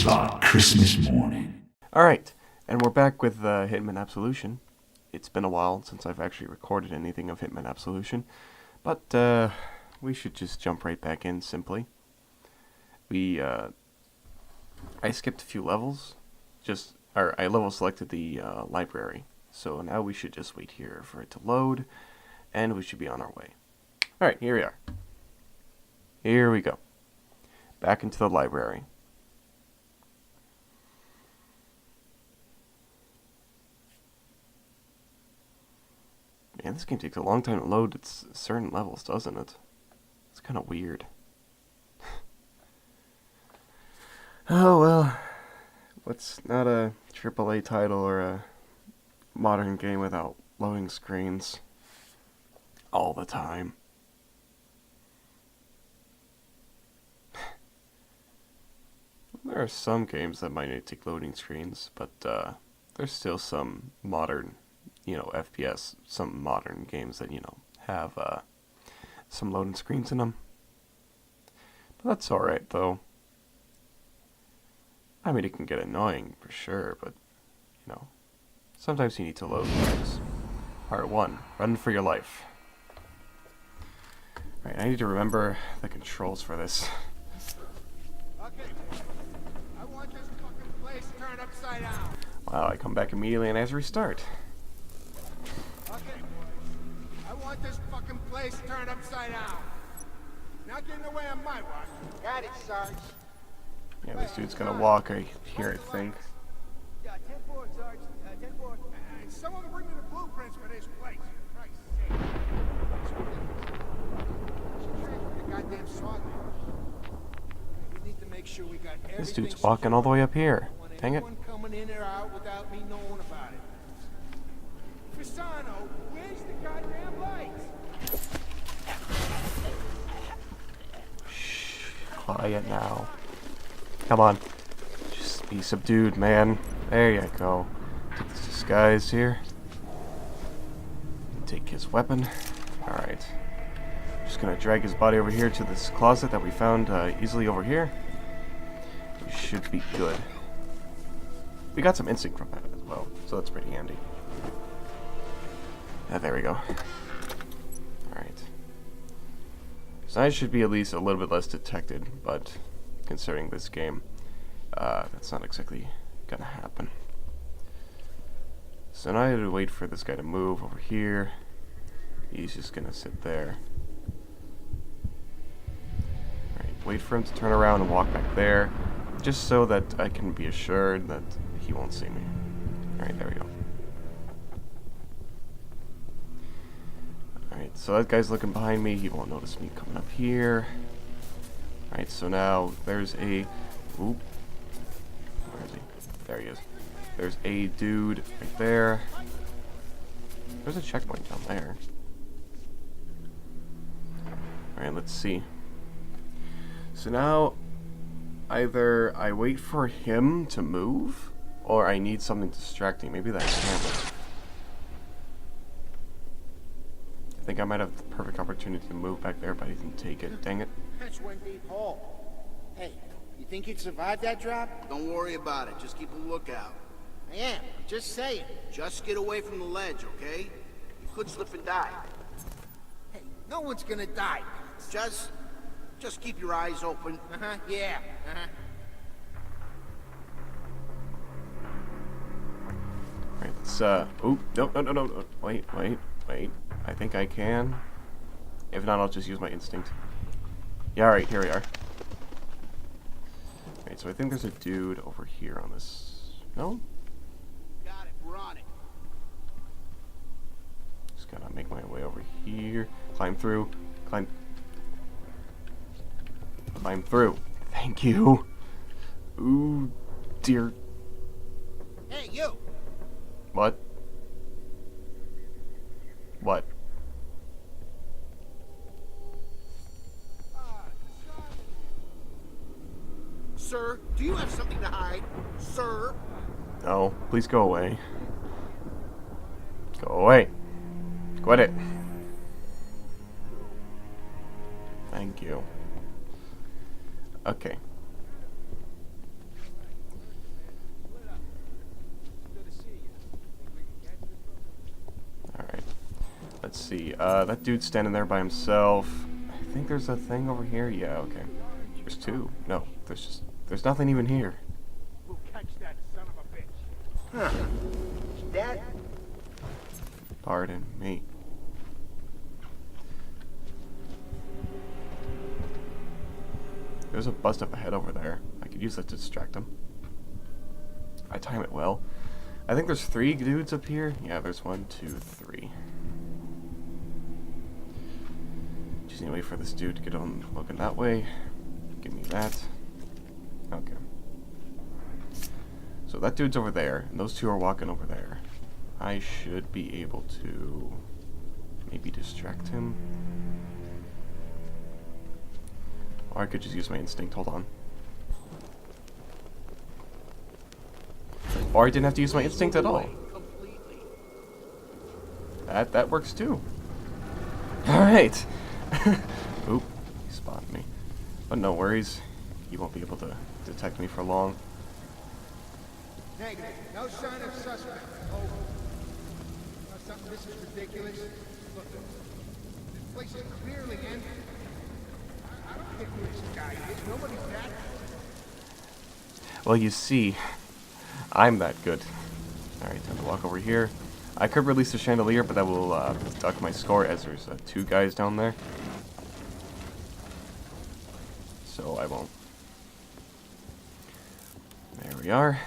spot Christmas morning. Alright, and we're back with Hitman Absolution. It's been a while since I've actually recorded anything of Hitman Absolution, but we should just jump right back in simply. I skipped a few levels, I level selected the library, so now we should just wait here for it to load, and we should be on our way. Alright, here we are. Here we go. Back into the library. Man, this game takes a long time to load at certain levels, doesn't it? It's kind of weird. Oh, well. What's not a AAA title or a modern game without loading screens all the time? There are some games that might not take loading screens, but there's still some modern, FPS, some modern games that, have some loading screens in them. But that's alright, though. I mean, it can get annoying, for sure, but, sometimes you need to load things. Part 1, run for your life. Right, I need to remember the controls for this. Okay. I want this fucking place turned upside down. Wow, I come back immediately and I have to restart. Okay, boys. I want this fucking place turned upside down. Not getting away on my watch. Got it, Sarge. Yeah, this dude's gonna walk right here, I think. Yeah, 10-4, Sarge. 10-4. Someone bring me the blueprints for this place. For Christ's sake. The goddamn saw there. We need to make sure we got everything. This dude's walking all the way up here. Dang it. Coming in or out without me knowing about it. Fasano, where's the goddamn lights? Shh. Quiet now. Come on. Just be subdued, man. There you go. Take this disguise here. Take his weapon. Alright. Just gonna drag his body over here to this closet that we found easily over here. We should be good. We got some instinct from that as well, so that's pretty handy. There we go. Alright. So I should be at least a little bit less detected, but considering this game, that's not exactly gonna happen. So now I have to wait for this guy to move over here. He's just gonna sit there. Alright, wait for him to turn around and walk back there, just so that I can be assured that he won't see me. Alright, there we go. Alright, so that guy's looking behind me. He won't notice me coming up here. Alright, so now there's a... Oop. Where is he? There he is. There's a dude right there. There's a checkpoint down there. Alright, let's see. So now, either I wait for him to move, or I need something distracting. Maybe that camera. I think I might have the perfect opportunity to move back there, but I didn't take it. Dang it. That's one deep hole. Hey, you think you'd survive that drop? Don't worry about it. Just keep a lookout. I am. Just saying. Just get away from the ledge, okay? You could slip and die. Hey, no one's gonna die. Just keep your eyes open. Uh-huh, yeah. Uh-huh. Alright, let's, oop, no. Wait. I think I can. If not, I'll just use my instinct. Yeah, alright, here we are. Alright, so I think there's a dude over here on this... No? Got it. We're on it. Just gotta make my way over here. Climb through. Climb through. Thank you. Ooh, dear. Hey, you! What? What? Sir, do you have something to hide? Sir? No, please go away. Go away. Quit it. Thank you. Okay. Let's see. That dude's standing there by himself. I think there's a thing over here. Yeah, okay. There's two. No, there's nothing even here. We'll catch that son of a bitch. Huh. Dad? Pardon me. There's a bust up ahead over there. I could use that to distract him. If I time it well. I think there's 3 dudes up here. Yeah, there's 1, 2, 3. Just need to wait for this dude to get on looking that way. Give me that. Okay. So that dude's over there, and those 2 are walking over there. I should be able to maybe distract him. Or I could just use my instinct. Hold on. Or I didn't have to use my instinct at all. That works too. Alright. Oop, he spotted me. But no worries. He won't be able to detect me for long. Negative. No sign of suspect. Over. Something this is ridiculous. Look, this place is clearly empty. I don't think who this guy is. Nobody's that. Well, you see, I'm that good. Alright, time to walk over here. I could release the chandelier, but that will duck my score as there's 2 guys down there. So I won't. There we are.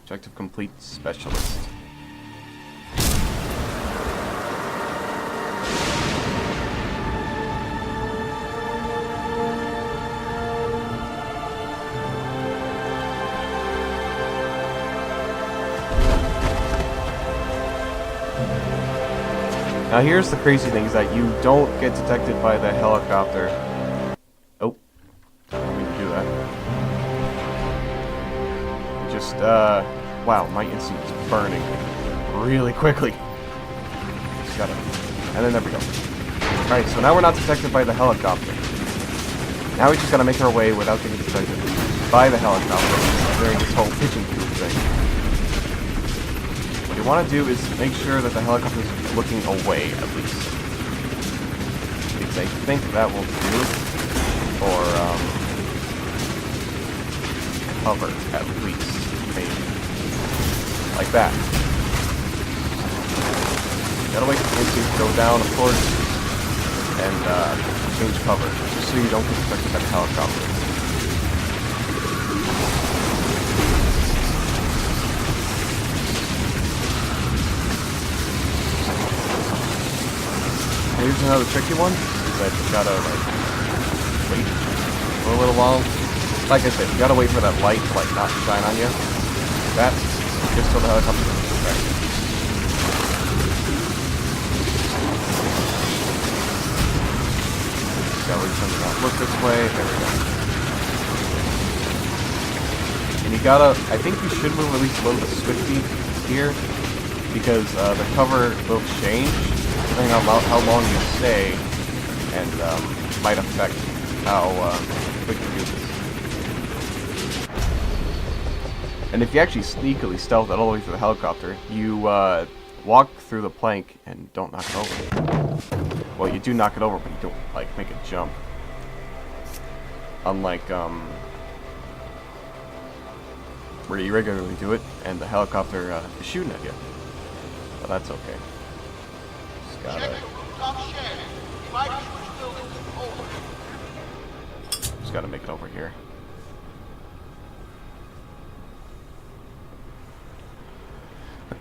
Objective complete, specialist. Now here's the crazy thing, is that you don't get detected by the helicopter. Oh. I don't mean to do that. Just, wow, my instinct is burning really quickly. Just gotta, and then there we go. Alright, so now we're not detected by the helicopter. Now we just gotta make our way without getting detected by the helicopter during this whole pigeon coop thing. What you want to do is make sure that the helicopter is looking away, at least. Because I think that will do. Or, cover, at least. Maybe. Like that. You gotta wait for the instinct to go down, of course. And, change cover. Just so you don't get detected by the helicopter. Here's another tricky one, is that you gotta, like, wait for a little while. Like I said, you gotta wait for that light to, like, not shine on you. That, just so the helicopter doesn't distract you. Just gotta wait for something to look this way, there we go. And you gotta, I think you should move at least a little bit swiftly here, because the cover will change depending on how long you stay, and might affect how quick you do this. And if you actually sneakily stealth it all the way through the helicopter, you walk through the plank and don't knock it over. Well, you do knock it over, but you don't, like, make a jump. Unlike where you regularly do it, and the helicopter is shooting at you. But that's okay. Check the rooftop shed. Fight which building is over. Just gotta make it over here.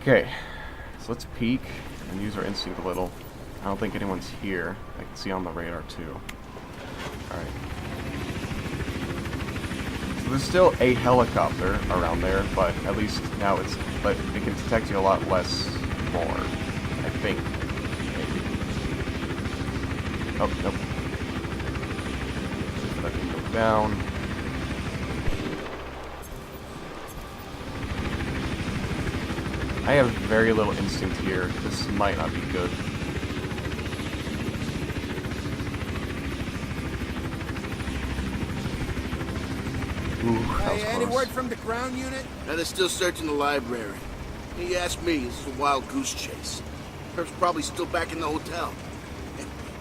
Okay, so let's peek and use our instinct a little. I don't think anyone's here. I can see on the radar too. Alright. So there's still a helicopter around there, but at least now it can detect you a lot less more, I think. Oh, nope. Let me go down. I have very little instinct here. This might not be good. Ooh, that was Any close. word from the ground unit? Now they're still searching the library. You ask me, this is a wild goose chase. Herb's probably still back in the hotel.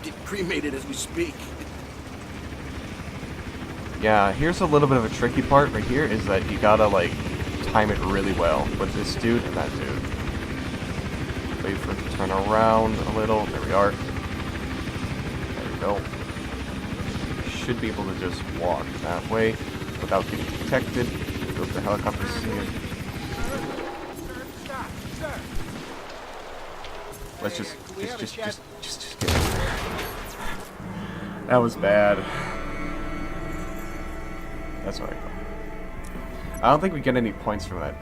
Get cremated as we speak. Yeah, here's a little bit of a tricky part right here, is that you gotta, like, time it really well with this dude and that dude. Wait for it to turn around a little. There we are. There we go. Should be able to just walk that way without getting detected. Go to the helicopter scene. Let's just get it. That was bad. That's alright. I don't think we get any points from that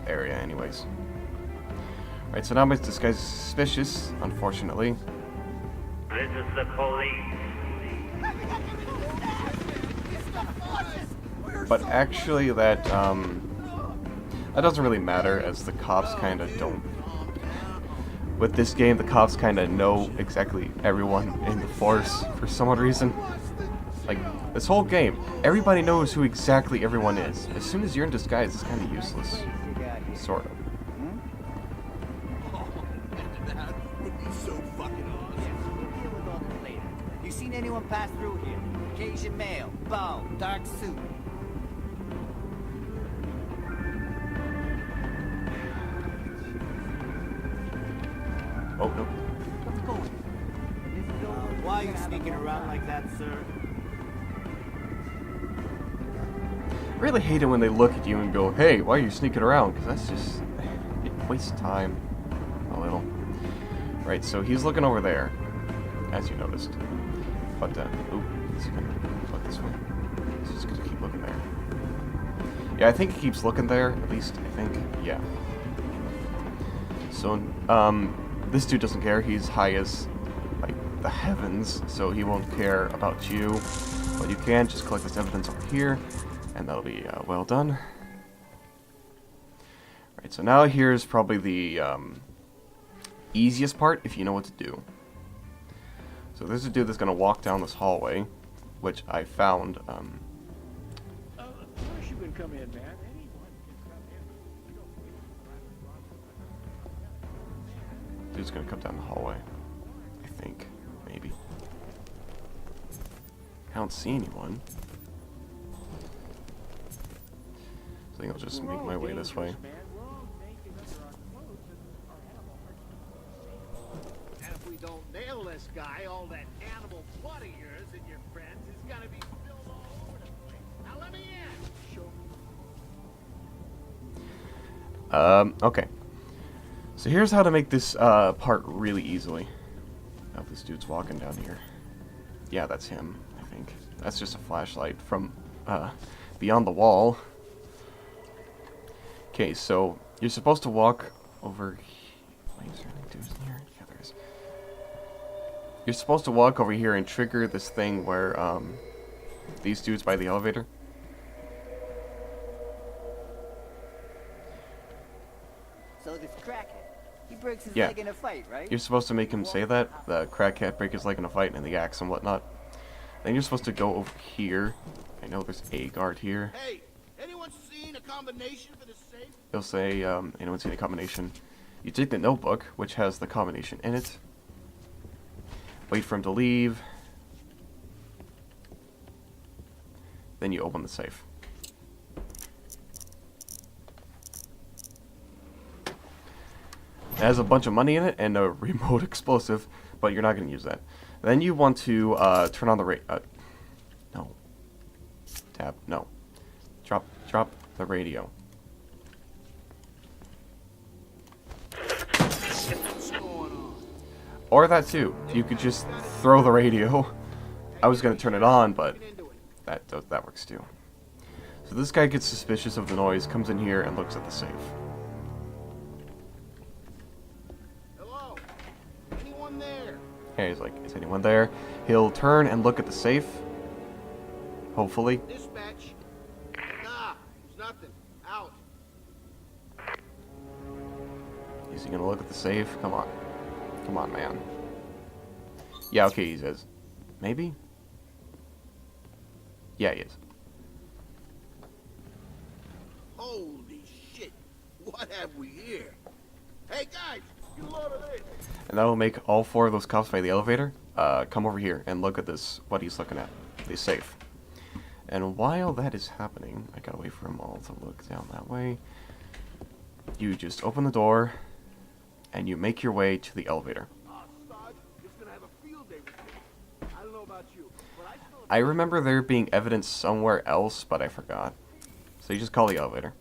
area anyways. Right, so now my disguise is suspicious, unfortunately. This is the police. But actually that doesn't really matter, as the cops kinda don't. With this game, the cops kinda know exactly everyone in the force for some odd reason. Like, this whole game, everybody knows who exactly everyone is. As soon as you're in disguise, it's kinda useless. Sort of. That would be so fucking awesome. We'll deal with all that later. You seen anyone pass through here? Cajun male, bow, dark suit. Oh, no. What's going on? Why are you sneaking around like that, sir? I really hate it when they look at you and go, hey, why are you sneaking around? Because that's just, it wastes time a little. Right, so he's looking over there, as you noticed. But, oop, is he gonna look this way? He's just gonna keep looking there. Yeah, I think he keeps looking there, at least, I think, yeah. So, this dude doesn't care. He's high as, like, the heavens, so he won't care about you. But you can just collect this evidence over here, and that'll be well done. Right, so now here's probably the easiest part, if you know what to do. So there's a dude that's going to walk down this hallway, which I found. Of course you can come in, man. Anyone can come in. You don't wait for private Dude's going to come down the hallway, I think, maybe. I don't see anyone. So I think I'll just make my way this way. And if we don't nail this guy, all that animal blood of yours and your friends is gonna be spilled all over the place. Now let me in. Show me. Okay. So here's how to make this part really easily. Oh, this dude's walking down here. Yeah, that's him, I think. That's just a flashlight from beyond the wall. Okay, so you're supposed to walk over Wait, is there any dudes in here? Yeah, there is. You're supposed to walk over here and trigger this thing where these dudes by the elevator. So this crackhead, he breaks his Yeah. leg in a fight, right? You're supposed to make him say that, the crackhead break his leg in a fight, and the axe and whatnot. Then you're supposed to go over here. I know there's a guard here. Hey, anyone seen a combination for the safe? It'll say, anyone seen a combination? You take the notebook, which has the combination in it. Wait for him to leave. Then you open the safe. It has a bunch of money in it and a remote explosive, but you're not going to use that. Then you want to turn on the no. Tab. No. Drop the radio. What's going on? Or that too. You could just throw the radio. I was going to turn it on, but that works too. So this guy gets suspicious of the noise, comes in here and looks at the safe. Hello? Anyone there? Yeah, he's like, is anyone there? He'll turn and look at the safe. Hopefully. Dispatch. Nah, there's nothing. Out. Is he gonna look at the safe? Come on. Come on, man. Yeah, okay, he says. Maybe? Yeah, he is. Holy shit. What have we here? Hey guys, And that will make all 4 of those cops by the elevator come over here and look at this, what he's looking at. The safe. And while that is happening, I gotta wait for them all to look down that way. You just open the door, and you make your way to the elevator. I remember there being evidence somewhere else, but I forgot. So you just call the elevator.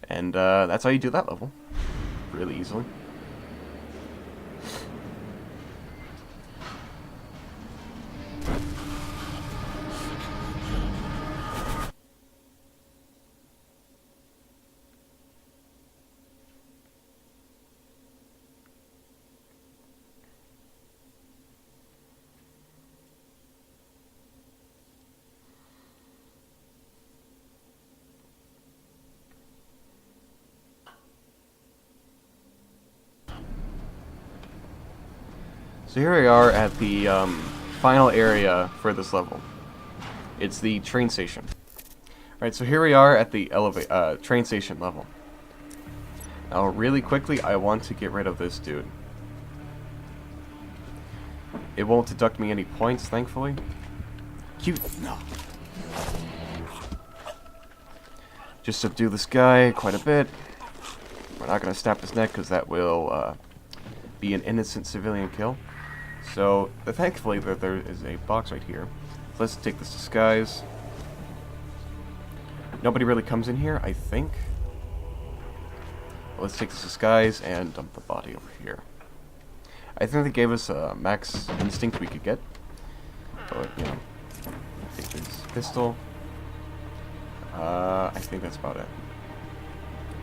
And that's how you do that level. Really easily. So here we are at the final area for this level. It's the train station. Alright, so here we are at the train station level. Now really quickly, I want to get rid of this dude. It won't deduct me any points, thankfully. Cute. No. Just subdue this guy quite a bit. We're not going to snap his neck because that will be an innocent civilian kill. So, thankfully, there is a box right here. Let's take this disguise. Nobody really comes in here, I think. Let's take this disguise and dump the body over here. I think they gave us a max instinct we could get. But, you know, take this pistol. I think that's about it.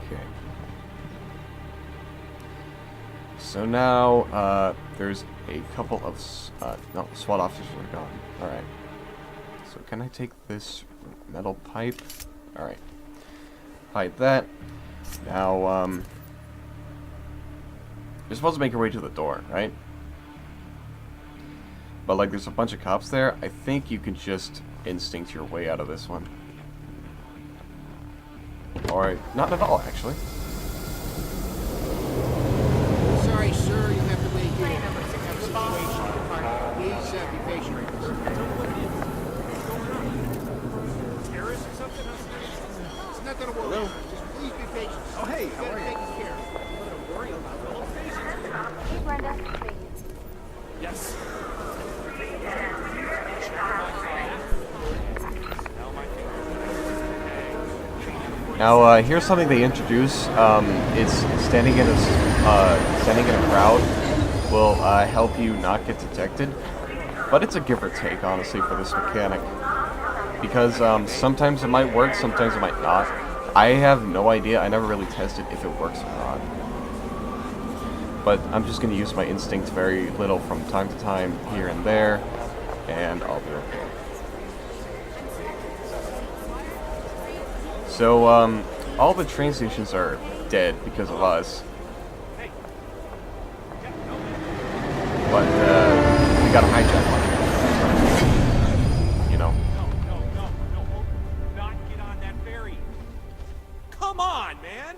Okay. So now, there's a couple of, no, SWAT officers are gone. Alright. So can I take this metal pipe? Alright. Hide that. Now, you're supposed to make your way to the door, right? But, like, there's a bunch of cops there. I think you can just instinct your way out of this one. Or, not at all, actually. Sorry, sir, you have to wait here. We have a situation. Please be patient. Terrorists or something? It's not gonna work. Just please be patient. Oh, hey, how are you? Taken care of. Worry about the whole station. Hey, Brenda. Yes. Now, here's something they introduce. It's standing in a crowd will help you not get detected, but it's a give or take, honestly, for this mechanic. Because sometimes it might work, sometimes it might not. I have no idea. I never really tested if it works or not. But I'm just going to use my instinct very little from time to time, here and there, and I'll be okay. So, all the train stations are dead because of us. But, we got a hijack one. You know. No. Not get on that ferry. Come on, man.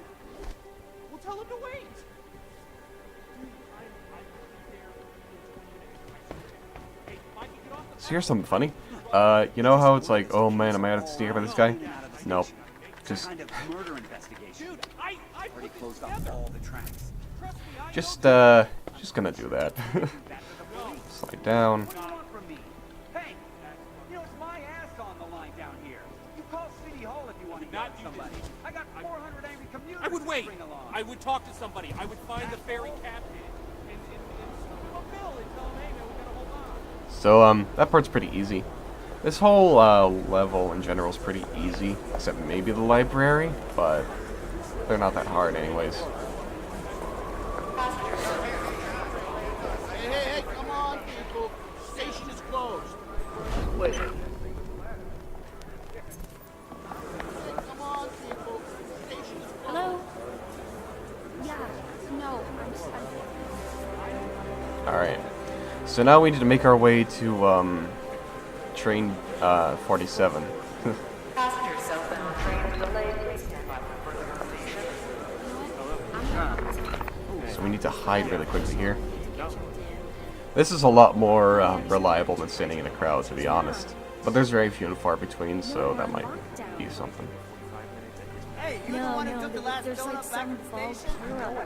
We'll tell him to wait. So here's something funny. You know how it's like, oh man, am I out to sneak by this guy? Nope. Just, Kind of murder investigation. Dude, I Already closed off all the tracks. just gonna do that. Slide down. Hey, you know it's my ass on the line down here. You call City Hall if you want to get somebody. I got 400 angry commuters I would to wait. bring along. I would talk to somebody. I would find the ferry captain and scoop him a bill and tell him, hey, man, we gotta hold on. So, that part's pretty easy. This whole level in general is pretty easy, except maybe the library, but they're not that hard anyways. Hey, come on, people. Station is closed. Wait. Hey, come on, people. Station is closed. Hello? Yeah. No, I'm just... Alright. So now we need to make our way to, train, 47. So we need to hide really quickly here. This is a lot more reliable than standing in a crowd, to be honest. But there's very few and far between, so that might be something. Hey, you're the one who took the last there's like donut back some to the vault station? hero.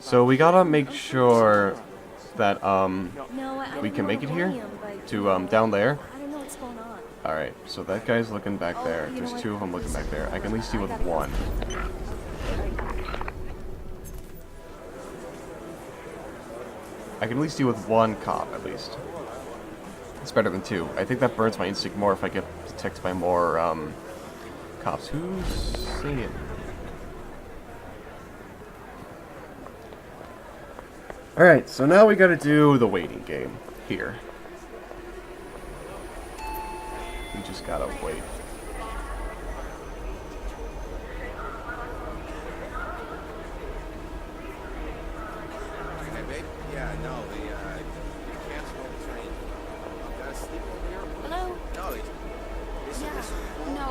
So we gotta make sure that No, I we don't can know make it the here volume, but to down there. I don't know what's going on. Alright, so that guy's looking back there. you know There's what? two of them looking back there. I can at least deal with one. I can at least deal with one cop, at least. It's better than two. I think that burns my instinct more if I get detected by more cops. Who's singing? Alright, so now we gotta do the waiting game here. We just gotta wait. Hey, babe. Yeah, no, they canceled the train. Gotta sleep over here? Hello? No, they said Yeah. this No,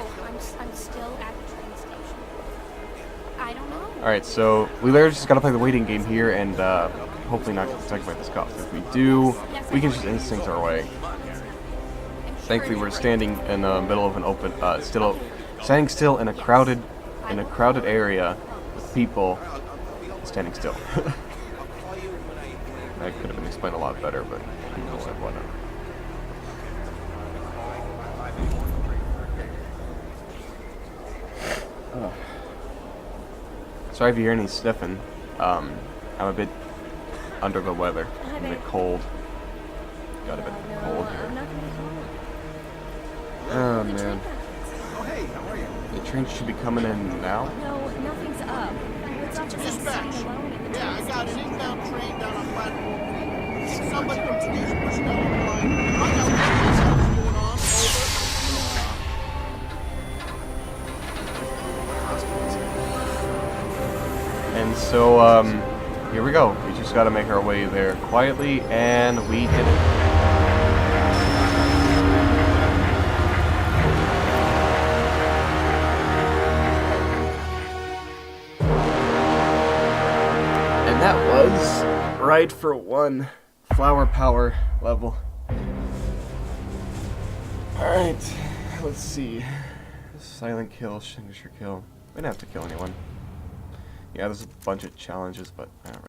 I'm still at the train station. I don't know. Alright, so we literally just gotta play the waiting game here and hopefully not get detected by this cop. If we do, we can just instinct our way. Thankfully, we're standing in the middle of an open, standing still in a crowded area with people standing still. That could have been explained a lot better, but you know what? Sorry if you hear any sniffing. I'm a bit under the weather. I'm a bit cold. Got a bit cold I'm here. not gonna be home. Oh The train man. packets. Oh, hey, how are you? The train should be coming in now. No, nothing's up. What's up with us sitting alone at the Yeah, I train got an station? inbound train down on platform B. Somebody from Today's pushing down on the line. Find out what the hell's going on. And so, here we go. We just gotta make our way there quietly, and we did it. And that was Ride for One Flower Power level. Alright, let's see. Silent kill, extinguisher kill. We didn't have to kill anyone. Yeah, there's a bunch of challenges, but I don't